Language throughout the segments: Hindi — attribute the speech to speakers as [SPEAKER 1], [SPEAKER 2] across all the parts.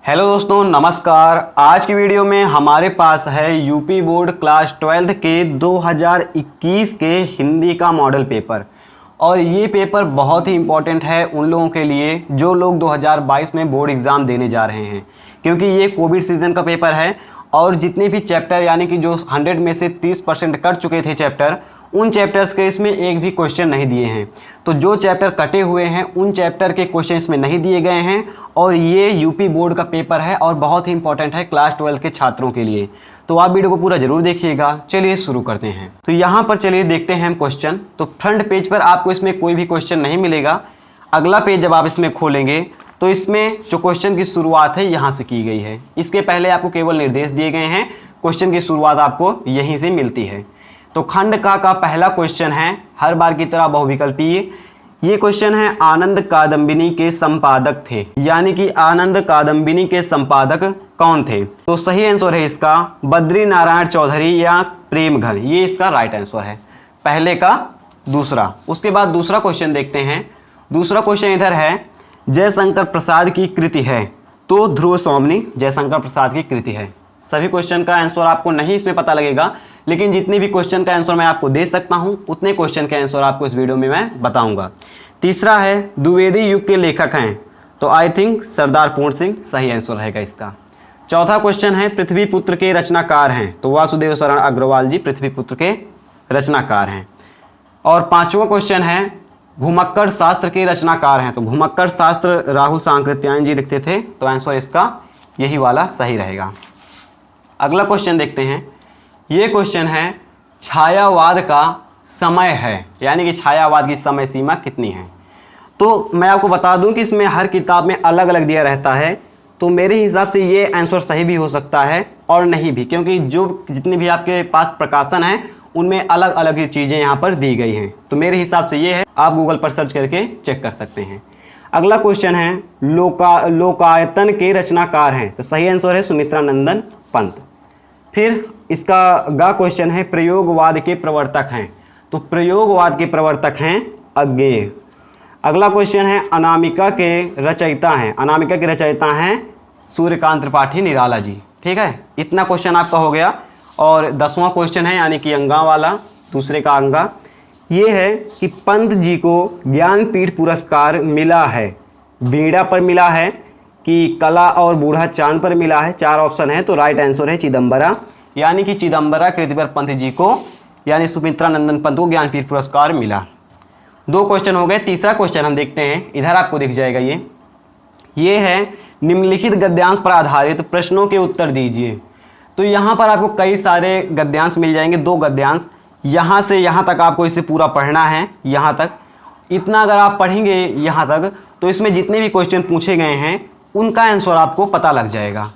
[SPEAKER 1] हेलो दोस्तों, नमस्कार। आज की वीडियो में हमारे पास है यूपी बोर्ड क्लास 12th के 2021 के हिंदी का मॉडल पेपर। और ये पेपर बहुत ही इम्पोर्टेंट है उन लोगों के लिए जो लोग 2022 में बोर्ड एग्ज़ाम देने जा रहे हैं, क्योंकि ये कोविड सीज़न का पेपर है। और जितने भी चैप्टर यानी कि जो 100 में से 30% कट चुके थे चैप्टर, उन चैप्टर्स के इसमें एक भी क्वेश्चन नहीं दिए हैं। तो जो चैप्टर कटे हुए हैं उन चैप्टर के क्वेश्चन इसमें नहीं दिए गए हैं। और ये यूपी बोर्ड का पेपर है और बहुत ही इंपॉर्टेंट है क्लास 12 के छात्रों के लिए। तो आप वीडियो को पूरा जरूर देखिएगा। चलिए शुरू करते हैं। तो यहाँ पर चलिए देखते हैं हम क्वेश्चन। तो फ्रंट पेज पर आपको इसमें कोई भी क्वेश्चन नहीं मिलेगा। अगला पेज जब आप इसमें खोलेंगे तो इसमें जो क्वेश्चन की शुरुआत है यहाँ से की गई है। इसके पहले आपको केवल निर्देश दिए गए हैं, क्वेश्चन की शुरुआत आपको यहीं से मिलती है। तो खंड का पहला क्वेश्चन है हर बार की तरह बहुविकल्पीय। ये क्वेश्चन है आनंद कादम्बिनी के संपादक थे, यानी कि आनंद कादम्बिनी के संपादक कौन थे। तो सही आंसर है इसका बद्री नारायण चौधरी या प्रेमघन। ये इसका राइट आंसर है, पहले का दूसरा। उसके बाद दूसरा क्वेश्चन देखते हैं। दूसरा क्वेश्चन इधर है जयशंकर प्रसाद की कृति है। तो ध्रुव स्वामिनी जयशंकर प्रसाद की कृति है। सभी क्वेश्चन का आंसर आपको नहीं इसमें पता लगेगा, लेकिन जितने भी क्वेश्चन का आंसर मैं आपको दे सकता हूं उतने क्वेश्चन के आंसर आपको इस वीडियो में मैं बताऊंगा। तीसरा है द्विवेदी युग के लेखक हैं। तो आई थिंक सरदार पूर्ण सिंह सही आंसर रहेगा इसका। चौथा क्वेश्चन है पृथ्वी पुत्र के रचनाकार हैं। तो वासुदेव शरण अग्रवाल जी पृथ्वी पुत्र के रचनाकार हैं। और पांचवा क्वेश्चन है घुमक्कड़ शास्त्र के रचनाकार हैं। तो घुमक्कड़ शास्त्र राहुल सांकृत्यायन जी लिखते थे। तो आंसर इसका यही वाला सही रहेगा। अगला क्वेश्चन देखते हैं। ये क्वेश्चन है छायावाद का समय है, यानी कि छायावाद की समय सीमा कितनी है। तो मैं आपको बता दूं कि इसमें हर किताब में अलग अलग दिया रहता है। तो मेरे हिसाब से ये आंसर सही भी हो सकता है और नहीं भी, क्योंकि जो जितने भी आपके पास प्रकाशन है उनमें अलग अलग चीज़ें यहाँ पर दी गई हैं। तो मेरे हिसाब से ये है, आप गूगल पर सर्च करके चेक कर सकते हैं। अगला क्वेश्चन है लोकायतन के रचनाकार हैं। तो सही आंसर है सुमित्रा नंदन पंत। फिर इसका गा क्वेश्चन है प्रयोगवाद के प्रवर्तक हैं। तो प्रयोगवाद के प्रवर्तक हैं अज्ञेय। अगला क्वेश्चन है अनामिका के रचयिता हैं। अनामिका के रचयिता हैं सूर्यकांत त्रिपाठी निराला जी। ठीक है, इतना क्वेश्चन आपका हो गया। और 10वां क्वेश्चन है यानी कि अंगा वाला, दूसरे का अंगा। ये है कि पंत जी को ज्ञानपीठ पुरस्कार मिला है। बीड़ा पर मिला है कि कला और बूढ़ा चांद पर मिला है। 4 ऑप्शन है। तो राइट आंसर है चिदम्बरा, यानी कि चिदम्बरा कृति पर पंत जी को यानी सुमित्रा नंदन पंत को ज्ञानपीठ पुरस्कार मिला। 2 क्वेश्चन हो गए। तीसरा क्वेश्चन हम देखते हैं, इधर आपको दिख जाएगा। ये है निम्नलिखित गद्यांश पर आधारित प्रश्नों के उत्तर दीजिए। तो यहाँ पर आपको कई सारे गद्यांश मिल जाएंगे। 2 गद्यांश, यहाँ से यहाँ तक आपको इसे पूरा पढ़ना है। यहाँ तक इतना अगर आप पढ़ेंगे यहाँ तक, तो इसमें जितने भी क्वेश्चन पूछे गए हैं उनका आंसर आपको पता लग जाएगा।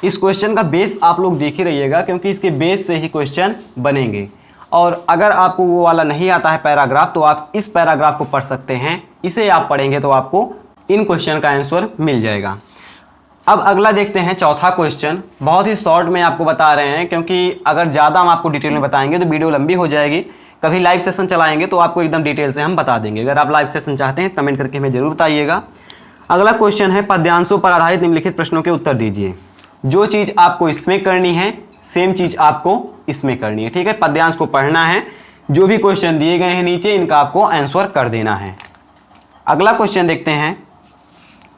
[SPEAKER 1] इस क्वेश्चन का बेस आप लोग देख ही रहिएगा, क्योंकि इसके बेस से ही क्वेश्चन बनेंगे। और अगर आपको वो वाला नहीं आता है पैराग्राफ, तो आप इस पैराग्राफ को पढ़ सकते हैं। इसे आप पढ़ेंगे तो आपको इन क्वेश्चन का आंसर मिल जाएगा। अब अगला देखते हैं, चौथा क्वेश्चन। बहुत ही शॉर्ट में आपको बता रहे हैं, क्योंकि अगर ज़्यादा हम आपको डिटेल में बताएंगे तो वीडियो लंबी हो जाएगी। कभी लाइव सेशन चलाएंगे तो आपको एकदम डिटेल से हम बता देंगे। अगर आप लाइव सेशन चाहते हैं कमेंट करके हमें जरूर बताइएगा। अगला क्वेश्चन है पद्यांशों पर आधारित निम्नलिखित प्रश्नों के उत्तर दीजिए। जो चीज़ आपको इसमें करनी है सेम चीज़ आपको इसमें करनी है। ठीक है, पद्यांश को पढ़ना है। जो भी क्वेश्चन दिए गए हैं नीचे, इनका आपको आंसर कर देना है। अगला क्वेश्चन देखते हैं,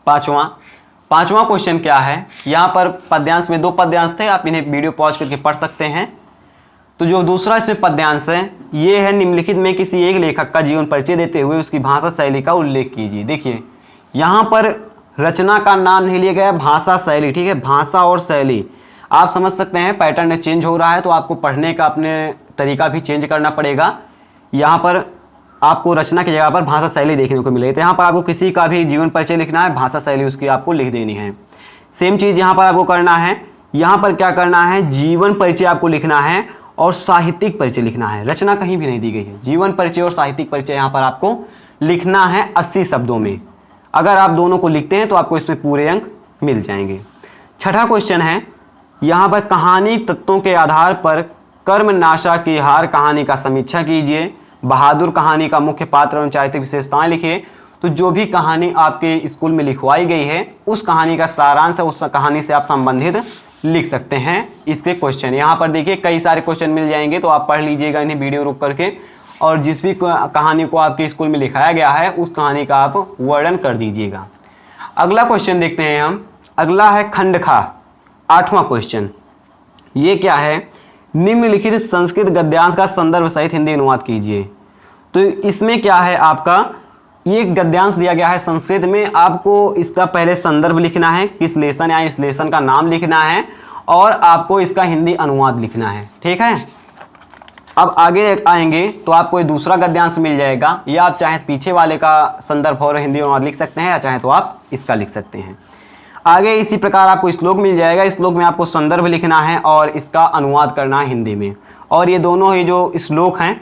[SPEAKER 1] पांचवा क्वेश्चन क्या है। यहाँ पर पद्यांश में 2 पद्यांश थे, आप इन्हें वीडियो पॉज करके पढ़ सकते हैं। तो जो दूसरा इसमें पद्यांश है, ये है निम्नलिखित में किसी एक लेखक का जीवन परिचय देते हुए उसकी भाषा शैली का उल्लेख कीजिए। देखिए यहाँ पर रचना का नाम नहीं लिया गया, भाषा शैली। ठीक है, भाषा और शैली आप समझ सकते हैं, पैटर्न चेंज हो रहा है तो आपको पढ़ने का अपने तरीका भी चेंज करना पड़ेगा। यहाँ पर आपको रचना की जगह पर भाषा शैली देखने को मिलेगी। तो यहाँ पर आपको किसी का भी जीवन परिचय लिखना है, भाषा शैली उसकी आपको लिख देनी है। सेम चीज़ यहाँ पर आपको करना है। यहाँ पर क्या करना है, जीवन परिचय आपको लिखना है और साहित्यिक परिचय लिखना है। रचना कहीं भी नहीं दी गई है, जीवन परिचय और साहित्यिक परिचय यहाँ पर आपको लिखना है 80 शब्दों में। अगर आप दोनों को लिखते हैं तो आपको इसमें पूरे अंक मिल जाएंगे। छठा क्वेश्चन है, यहाँ पर कहानी तत्वों के आधार पर कर्मनाशा की हार कहानी का समीक्षा कीजिए। बहादुर कहानी का मुख्य पात्र एवं चारित्रिक विशेषताएं लिखिए। तो जो भी कहानी आपके स्कूल में लिखवाई गई है उस कहानी का सारांश है, उस कहानी से आप संबंधित लिख सकते हैं इसके क्वेश्चन। यहाँ पर देखिए कई सारे क्वेश्चन मिल जाएंगे, तो आप पढ़ लीजिएगा इन्हें वीडियो रुक करके, और जिस भी कहानी को आपके स्कूल में लिखाया गया है उस कहानी का आप वर्णन कर दीजिएगा। अगला क्वेश्चन देखते हैं हम। अगला है खंड खा, 8वां क्वेश्चन। ये क्या है? निम्नलिखित संस्कृत गद्यांश का संदर्भ सहित हिंदी अनुवाद कीजिए। तो इसमें क्या है, आपका ये गद्यांश दिया गया है संस्कृत में, आपको इसका पहले संदर्भ लिखना है, किस लेसन या इस लेसन का नाम लिखना है, और आपको इसका हिंदी अनुवाद लिखना है। ठीक है, अब आगे आएंगे तो आपको ये दूसरा गद्यांश मिल जाएगा, या आप चाहे पीछे वाले का संदर्भ और हिंदी अनुवाद लिख सकते हैं, या चाहे तो आप इसका लिख सकते हैं। आगे इसी प्रकार आपको श्लोक मिल जाएगा, श्लोक में आपको संदर्भ लिखना है और इसका अनुवाद करना है हिंदी में। और ये दोनों ही जो श्लोक हैं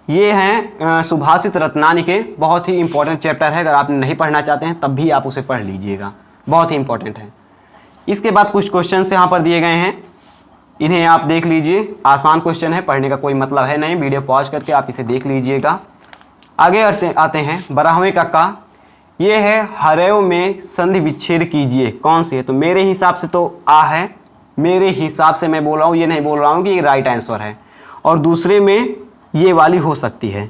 [SPEAKER 1] ये हैं सुभाषित रत्नानी के, बहुत ही इंपॉर्टेंट चैप्टर है। अगर आप नहीं पढ़ना चाहते हैं तब भी आप उसे पढ़ लीजिएगा, बहुत ही इंपॉर्टेंट है। इसके बाद कुछ क्वेश्चन यहाँ पर दिए गए हैं, इन्हें आप देख लीजिए। आसान क्वेश्चन है, पढ़ने का कोई मतलब है नहीं, वीडियो पॉज करके आप इसे देख लीजिएगा। आगे आते हैं 12वें कक्का। ये है हरव में संधि विच्छेद कीजिए, कौन सी है? तो मेरे हिसाब से तो आ है, मेरे हिसाब से मैं बोल रहा हूँ, ये नहीं बोल रहा हूँ कि ये राइट आंसर है। और दूसरे में ये वाली हो सकती है।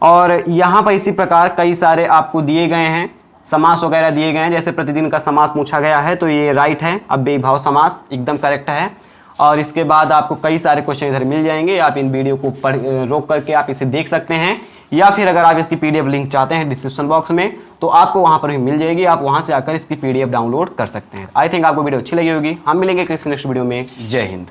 [SPEAKER 1] और यहाँ पर इसी प्रकार कई सारे आपको दिए गए हैं, समास वगैरह दिए गए हैं, जैसे प्रतिदिन का समास पूछा गया है तो ये राइट है, अव्ययी भाव समास एकदम करेक्ट है। और इसके बाद आपको कई सारे क्वेश्चन इधर मिल जाएंगे, आप इन वीडियो को रोक करके आप इसे देख सकते हैं, या फिर अगर आप इसकी पीडीएफ लिंक चाहते हैं डिस्क्रिप्शन बॉक्स में तो आपको वहाँ पर भी मिल जाएगी, आप वहाँ से आकर इसकी पीडीएफ डाउनलोड कर सकते हैं। आई थिंक आपको वीडियो अच्छी लगी होगी। हम मिलेंगे किसी नेक्स्ट वीडियो में। जय हिंद।